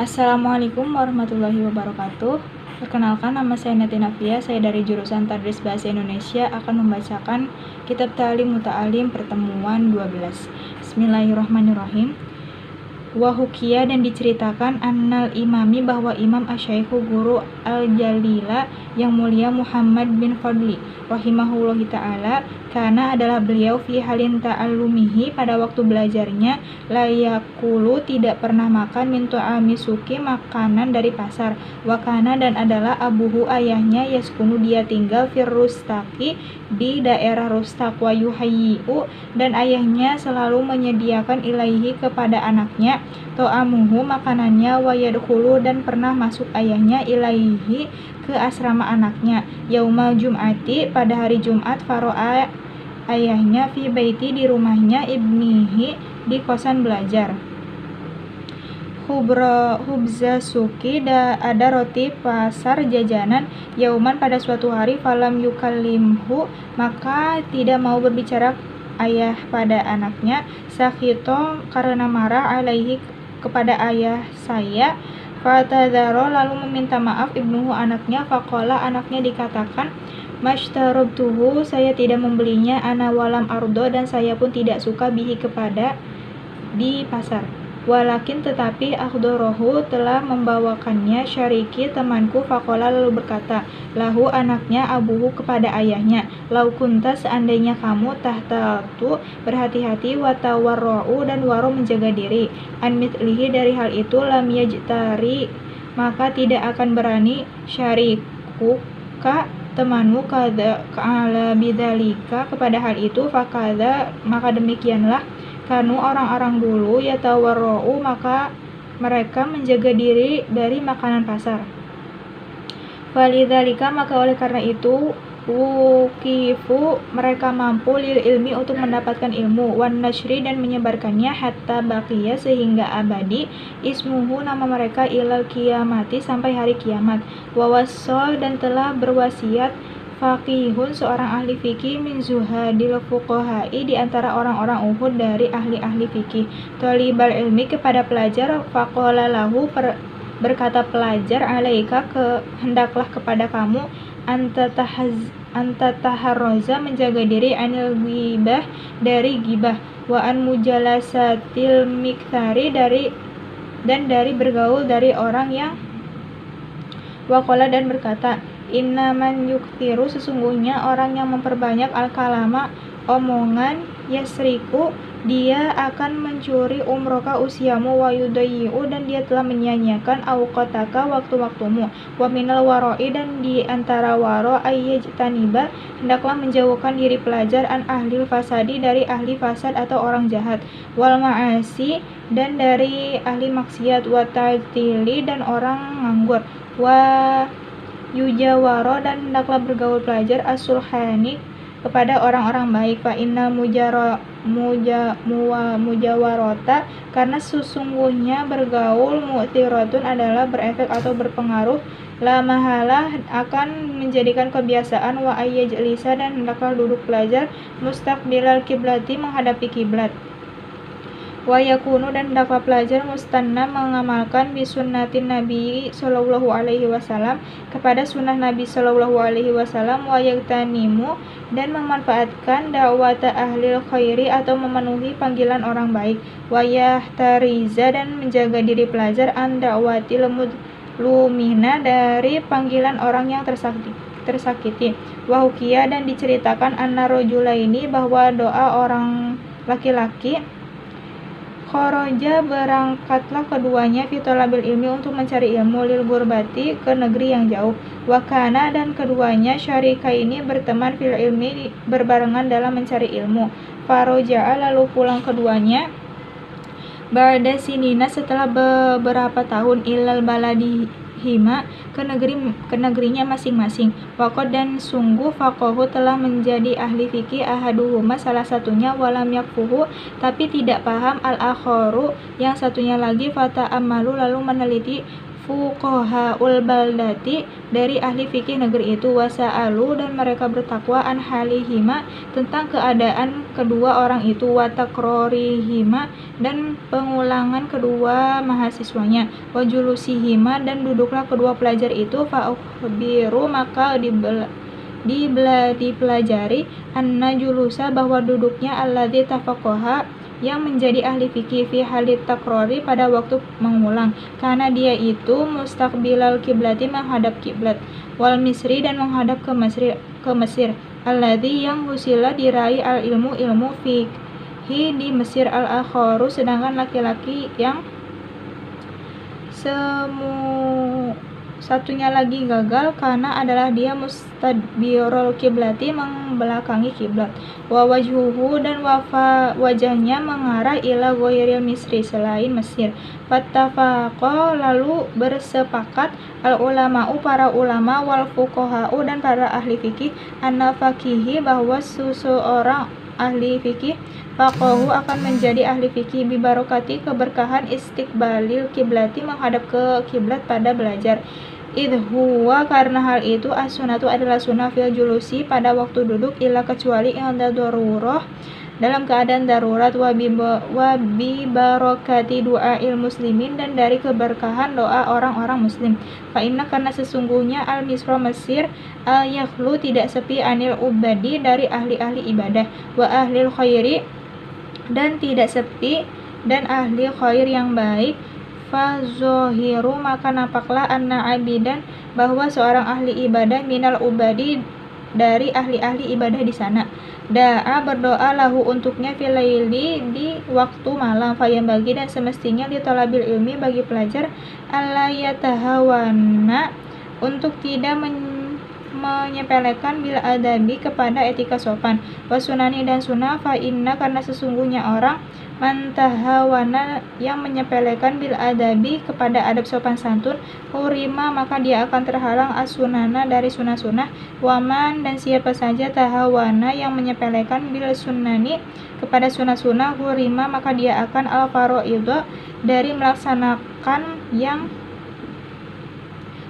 Assalamualaikum warahmatullahi wabarakatuh. Perkenalkan, nama saya Natina Fia. Saya dari jurusan Tadris Bahasa Indonesia akan membacakan Kitab Ta'lim Muta'alim pertemuan 12. Bismillahirrahmanirrahim. Wahukia, dan diceritakan annal imami, bahwa Imam Asyaikhu guru al-jalila yang mulia Muhammad bin Fadli rahimahullah ta'ala, karena adalah beliau fi halin ta'allumihi, pada waktu belajarnya, layakulu, tidak pernah makan min tu'ami suki, makanan dari pasar, wakana, dan adalah abuhu, ayahnya, yaskunu, dia tinggal fir rustaki, di daerah Rustak, wa yuhayyi'u, dan ayahnya selalu menyediakan ilaihi, kepada anaknya, to'amuhu, makanannya, wa yadkhulu, dan pernah masuk ayahnya ilaihi, ke asrama anaknya, yaumal jum'ati, pada hari Jumat, faro'a, ayahnya, fi baiti, di rumahnya, ibnihi, di kosan belajar, hubza suki, ada roti pasar jajanan, yauman, pada suatu hari, falam yukallimhu, maka tidak mau berbicara ayah pada anaknya, sakhito, karena marah, alaihi, kepada ayah saya, fatadzaro, lalu meminta maaf, ibnuhu, anaknya, faqala, anaknya dikatakan, mashtarabtuhu, saya tidak membelinya, ana walam ardo, dan saya pun tidak suka, bihi, kepada, di pasar, walakin, tetapi, akhdorohu, telah membawakannya, syariki, temanku, faqala, lalu berkata, lahu, anaknya, abuhu, kepada ayahnya, lau kunta, seandainya kamu, tahtatu, berhati-hati, watawarra'u, dan waro, menjaga diri, an mithlihi, dari hal itu, lam yajtari, maka tidak akan berani, syarikuka, temanmu, kada ka'ala bidzalika, kepada hal itu, fakada, maka demikianlah, kanu, orang-orang dulu, yatawarra'u, maka mereka menjaga diri dari makanan pasar. Walidzalika, maka oleh karena itu, wukifu, mereka mampu, lil ilmi, untuk mendapatkan ilmu, wan nashri, dan menyebarkannya, hatta baqiya, sehingga abadi, ismuhu, nama mereka, ilal kiamati, sampai hari kiamat, wawassa, dan telah berwasiat, faqihun, seorang ahli fikih, min zuhadil fuqaha'i, di antara orang-orang Uhud, dari ahli-ahli fikih, thalibal ilmi, kepada pelajar, faqala lahu, berkata pelajar, alaika, hendaklah kepada kamu, antataharroza, menjaga diri, anil ghibah, dari gibah, wa an mujalasatil mikthari, dan dari bergaul dari orang yang, waqala, dan berkata, innaman yukthiru, sesungguhnya orang yang memperbanyak, al-kalama, omongan, yasriku, dia akan mencuri umroka, usiamu, wa yudayyi'u, dan dia telah menyia-nyiakan, awqataka, waktu-waktumu, wa minal waro'i, dan di antara waro, ayyajtaniba, hendaklah menjauhkan diri pelajar, an ahlil fasadi, dari ahli fasad atau orang jahat, wal ma'asi, dan dari ahli maksiat, wa ta'tili, dan orang nganggur, wa yujawaro, dan hendaklah bergaul pelajar, as-sulhani, kepada orang-orang baik, fa inna mujawarota, karena sesungguhnya bergaul, mu'tiratun, adalah berefek atau berpengaruh, la mahalah, akan menjadikan kebiasaan, wa ayyajlisa, dan hendaklah duduk pelajar, mustaqbilal kiblati, menghadapi kiblat, wa yakunu, dan hendaklah pelajar, mustanna, mengamalkan, bisunnatin nabi sallallahu alaihi wasallam, kepada sunnah Nabi sallallahu alaihi wasallam, wa yaktanimu, dan memanfaatkan, da'wata ahlil khairi, atau memenuhi panggilan orang baik, wa yahtariza, dan menjaga diri pelajar, an da'watil lumina, dari panggilan orang yang tersakiti, wa hukia, dan diceritakan, anna rajulaini, bahwa doa orang laki-laki, kharaja, berangkatlah keduanya, fi thalabil ilmi, untuk mencari ilmu, lil gurbati, ke negeri yang jauh, wa kana, dan keduanya, syarikaini, berteman, fil ilmi, berbarengan dalam mencari ilmu, faroja'a, lalu pulang keduanya, ba'da sinina, setelah beberapa tahun, ilal baladihima, ke negerinya masing-masing, waqad, dan sungguh, faqahu, telah menjadi ahli fikih, ahaduhuma, salah satunya, walam yakfuhu, tapi tidak paham, al-akharu, yang satunya lagi, fata'ammalu, lalu meneliti, fuqahaul baldati dari ahli fikih negeri itu, wasa'alu dan mereka bertakwa an halihima tentang keadaan kedua orang itu, wa takrorihima dan pengulangan kedua mahasiswanya, wa julusihima dan duduklah kedua pelajar itu, fa ukhbiru maka dipelajari anna julusa bahwa duduknya alladzi tafaqaha yang menjadi ahli fikih fi halit takrori pada waktu mengulang, karena dia itu mustaqbilal kiblati menghadap kiblat, wal misri dan menghadap ke Mesir alladzi yang husila diraih al ilmu fihi di Mesir al akharu sedangkan laki-laki yang satunya lagi gagal karena adalah dia mustadbirul kiblati membelakangi kiblat, wa wajhuhu dan wajahnya mengarah ila ghairil misri selain Mesir. Fattafaqa lalu bersepakat al ulama'u para ulama wal fuqaha'u dan para ahli fikih anna faqihi bahwa seseorang ahli fikih faqahu akan menjadi ahli fikih bi barokati keberkahan istiqbalil kiblati menghadap ke kiblat pada belajar. Idhuwa karena hal itu as-sunatu adalah sunnah fil julusi pada waktu duduk ila kecuali inda darurah dalam keadaan darurat, wa bi barokati du'ail muslimin dan dari keberkahan doa orang-orang muslim. Fa inna karena sesungguhnya al misra Mesir al yakhlu tidak sepi anil ubadi dari ahli-ahli ibadah, wa ahlil khairi dan tidak sepi dan ahli khair yang baik. Fazohiru maka nampaklah anna abidan bahwa seorang ahli ibadah minal ubadi dari ahli-ahli ibadah di sana. Da'a berdoa lahu untuknya filaili di waktu malam, fayam bagi dan semestinya di talabil ilmi bagi pelajar alla yatahawana untuk tidak menyepelekan bil adabi kepada etika sopan, wasunani dan sunnah, fa inna karena sesungguhnya orang mantahawana yang menyepelekan bil adabi kepada adab sopan santun, hurima maka dia akan terhalang asunana dari sunnah-sunnah, waman dan siapa saja tahawana yang menyepelekan bil sunnani kepada sunnah-sunnah, hurima maka dia akan al faraidha dari melaksanakan yang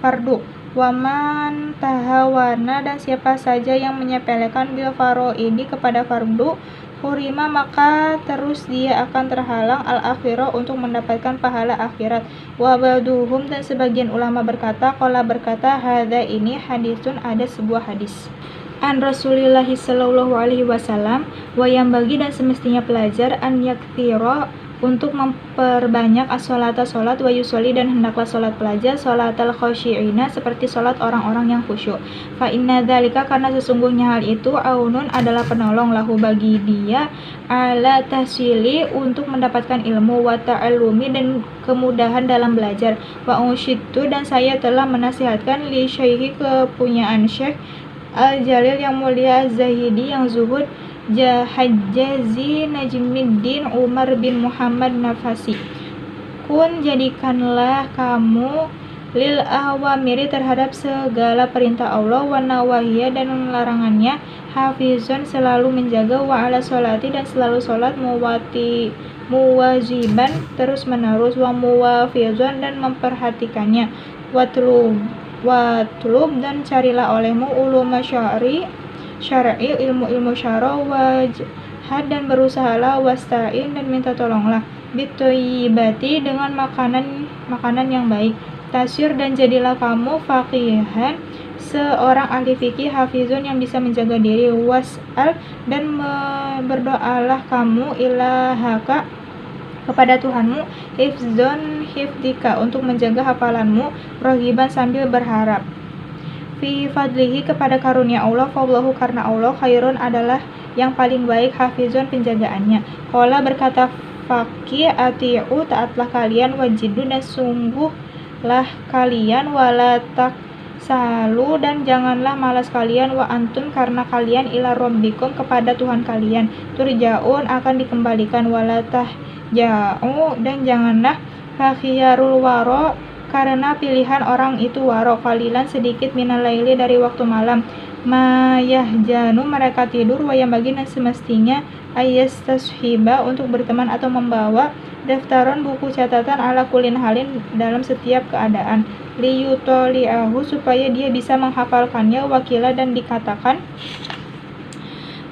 fardu, waman tahawana dan siapa saja yang menyepelekan bil faraidi kepada fardu, hurima maka terus dia akan terhalang al-akhirah untuk mendapatkan pahala akhirat. Wa ba'duhum dan sebagian ulama berkata, qala berkata, hadza ini hadisun ada sebuah hadis an Rasulillah sallallahu alaihi wasallam, wa yang bagi dan semestinya pelajar an yakthira untuk memperbanyak as-sholata sholat, wa yusolli dan hendaklah sholat pelajar sholatal khosyi'ina seperti sholat orang-orang yang khusyuk. Fa inna dzalika karena sesungguhnya hal itu aunun adalah penolong lahu bagi dia ala tahsili untuk mendapatkan ilmu, wa ta'allumi dan kemudahan dalam belajar, wa usyidtu dan saya telah menasihatkan li syaihi kepunyaan Syekh Al-Jalil yang mulia Az-Zahidi yang zuhud Hajjazi Najmuddin Umar bin Muhammad Nafasi, kun jadikanlah kamu lil awamiri terhadap segala perintah Allah, wa nawahiyah dan larangannya, hafizun selalu menjaga, wa ala sholati dan selalu sholat, muwaziban terus menerus, wa muwafizun dan memperhatikannya, watlub dan carilah olehmu uluma syar'i ilmu-ilmu syara, wajhad dan berusahalah, wasta'in dan minta tolonglah, bitoyibati dengan makanan yang baik, tasyir dan jadilah kamu faqihan seorang ahli fikih, hafizun yang bisa menjaga diri, was'al dan berdoalah kamu ilahaka kepada Tuhanmu, hifzon hifdika untuk menjaga hafalanmu, rohiban sambil berharap, fi fadlihi kepada karunia Allah, fadlahu karena Allah khairun adalah yang paling baik, hafizun penjagaannya. Qala berkata faqih ati'u taatlah kalian, wajidu dan sungguhlah kalian, wala taksalu dan janganlah malas kalian, wa antum karena kalian ila rabbikum kepada Tuhan kalian, turja'un akan dikembalikan, wala tahja'u dan janganlah fakhiyarul waro karena pilihan orang itu waro, qalilan sedikit minal laili dari waktu malam, mayahjanu mereka tidur, wayam bagi dan semestinya ayastashiba untuk berteman atau membawa daftaran buku catatan ala kulin halin dalam setiap keadaan, liyutoli'ahu supaya dia bisa menghafalkannya, wakila dan dikatakan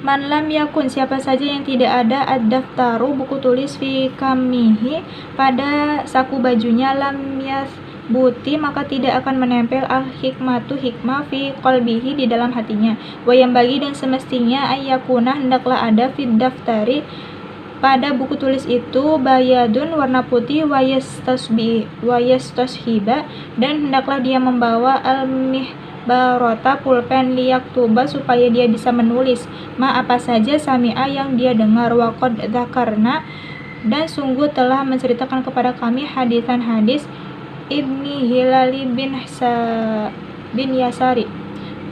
man lam yakun siapa saja yang tidak ada ad-daftaru buku tulis fi kamihi pada saku bajunya, lam buti maka tidak akan menempel al-hikmatu hikmah fi qalbihi di dalam hatinya, wayam bagi dan semestinya ayyakuna hendaklah ada fid daftari pada buku tulis itu bayadun warna putih, wayastashiba dan hendaklah dia membawa al-mihbarota pulpen liyaktuba supaya dia bisa menulis apa saja sami'a yang dia dengar, waqad dzakarna dan sungguh telah menceritakan kepada kami hadisan hadis Ibni Hilali bin Yasari.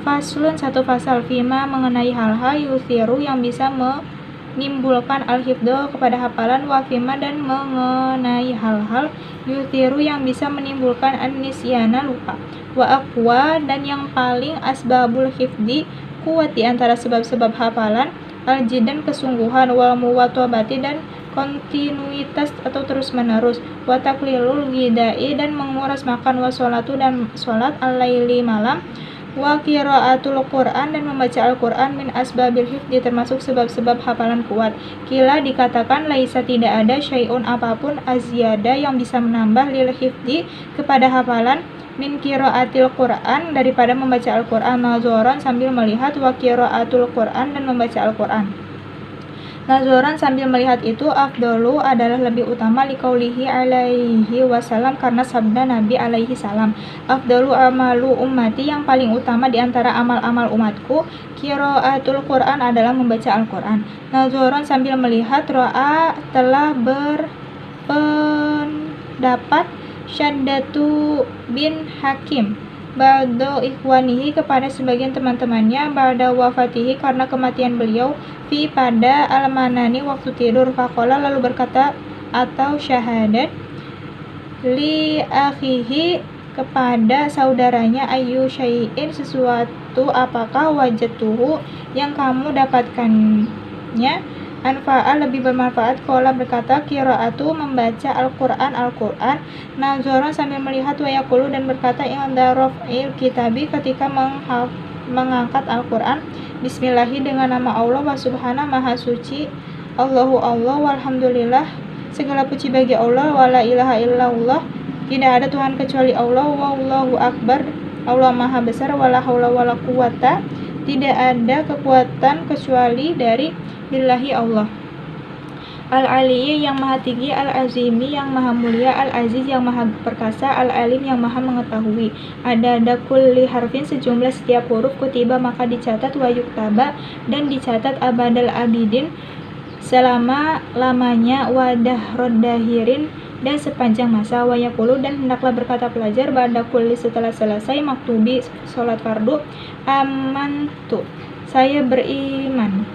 Faslun satu fasal fima mengenai hal-hal yuthiru yang bisa menimbulkan al-hifdho kepada hafalan, wa fima dan mengenai hal-hal yuthiru yang bisa menimbulkan an-nisyana lupa, wa aqwa dan yang paling asbabul hifdi kuat di antara sebab-sebab hafalan al-jidan kesungguhan, wal muwatabati dan kontinuitas atau terus menerus, wa taklilul ghidai dan menguras makan, wa sholatu dan sholat al-laili malam, wa qiraatul Quran dan membaca Al-Quran min asbabil hifdi termasuk sebab-sebab hafalan kuat. Kila dikatakan laisa tidak ada syai'un apapun azyada yang bisa menambah lil hifdi kepada hafalan min qiraatil Quran daripada membaca Al-Quran, nazoran sambil melihat, wa qiraatul Quran dan membaca Al-Quran nazoran sambil melihat itu afdalu adalah lebih utama liqaulihi alaihi wasallam karena sabda Nabi alaihi salam, afdalu amalu ummati yang paling utama di antara amal-amal umatku qiraatul Quran adalah membaca Al-Quran, nazoran sambil melihat, ro'a telah berpendapat Syaddatu bin Hakim ba'da ikhwanihi kepada sebagian teman-temannya ba'da wafatihi karena kematian beliau fi pada al-manani waktu tidur, faqala lalu berkata atau syahadat li akhihi kepada saudaranya, ayu syai'in sesuatu apakah wajatuhu yang kamu dapatkannya anfa'a lebih bermanfaat, qala berkata qiraatu membaca Al-Quran nazoran sambil melihat, wa yaqulu dan berkata inda raf'il kitabi ketika mengangkat Al-Quran, bismillahi dengan nama Allah, wa subhana maha suci Allahu Allah, walhamdulillah segala puji bagi Allah, wa la ilaha illallah tidak ada Tuhan kecuali Allah, wallahu akbar Allah maha besar, wala haula wala quwata tidak ada kekuatan kecuali dari billahi Allah, al-aliyyi yang maha tinggi, al-azimi yang maha mulia, al-aziz yang maha perkasa, al-alim yang maha mengetahui. Ada kulli harfin sejumlah setiap huruf, kutiba maka dicatat, wa yuktaba dan dicatat, abadal abidin selama-lamanya, wadah rodahirin dan sepanjang masa, wa yaqulu dan hendaklah berkata pelajar ba'da kulli setelah selesai maktubi sholat fardu, amantu saya beriman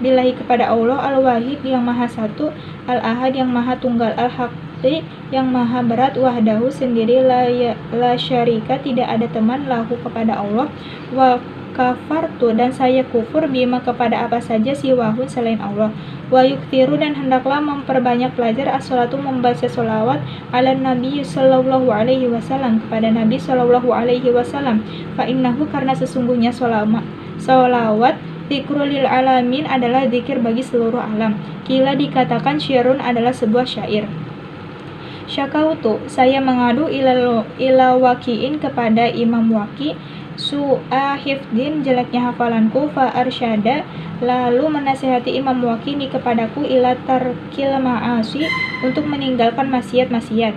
billahi kepada Allah, al-wahid yang maha satu, al-ahad yang maha tunggal, al-haqi yang maha berat, wahdahu sendiri, la syarika tidak ada teman, lahu kepada Allah, wa kafartu dan saya kufur bima kepada apa saja siwahun selain Allah, wa yukthiru dan hendaklah memperbanyak pelajar as-salatu membaca sholawat ala nabi sallallahu alaihi wasallam kepada Nabi sallallahu alaihi wasallam, fa innahu karena sesungguhnya sholawat dzikrul lil alamin adalah zikir bagi seluruh alam. Kila dikatakan syairun adalah sebuah syair. Syakautu saya mengadu ila wakiin kepada Imam Waki su'a hifdin jeleknya hafalanku, fa arsyada lalu menasihati Imam Waki ini kepadaku ila tarkil ma'asi untuk meninggalkan maksiat-maksiat.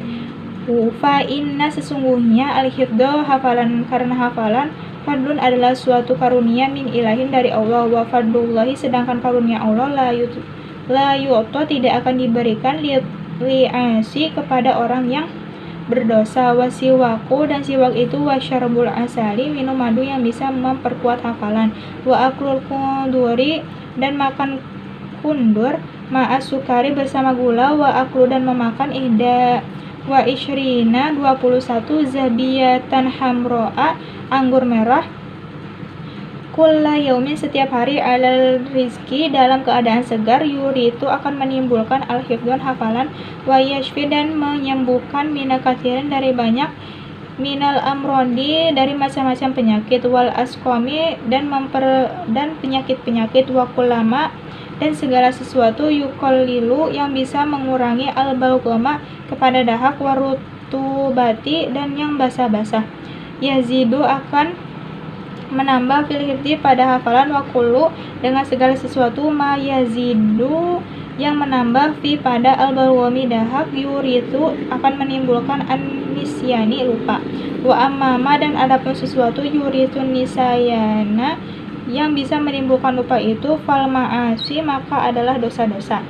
Fa inna sesungguhnya al-hifdho hafalan karena hafalan fadlun adalah suatu karunia min ilahin dari Allah, wa fadlullahi sedangkan karunia Allah la yu'ta tidak akan diberikan li'asi kepada orang yang berdosa, wa siwaku dan siwak itu wa syarbul asali minum madu yang bisa memperkuat hafalan, wa aklul kunduri dan makan kundur ma'as sukari bersama gula, wa aklu dan memakan ihda wa ishrina 21 zabiyatan hamro'a anggur merah kulla yaumin setiap hari alal rizki dalam keadaan segar yuri itu akan menimbulkan al-hifdun hafalan wa yashfi dan menyembuhkan mina kathirin dari banyak minal amrodi dari macam-macam penyakit wal asqami dan penyakit-penyakit wa kullama dan segala sesuatu yuqallilu yang bisa mengurangi al-balgoma kepada dahak warutubati dan yang basah-basah yazidu akan menambah fil hifdi pada hafalan wa kullu dengan segala sesuatu ma yazidu yang menambah fi pada al-balgami dahak yuritu akan menimbulkan an-nisyani lupa wa amma dan adapun sesuatu yuritu nisayana yang bisa menimbulkan lupa itu fal ma'asi maka adalah dosa-dosa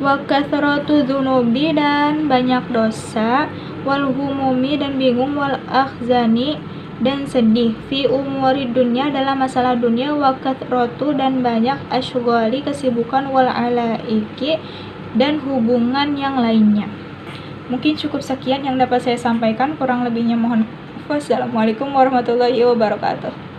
wa kathratu dzunubi dan banyak dosa wal humumi dan bingung wal akhzani dan sedih fi umuri dunia dalam masalah dunia wa kathratu dan banyak asyghali kesibukan wal alaiki dan hubungan yang lainnya. Mungkin cukup sekian yang dapat saya sampaikan, kurang lebihnya mohon maaf. Wassalamualaikum warahmatullahi wabarakatuh.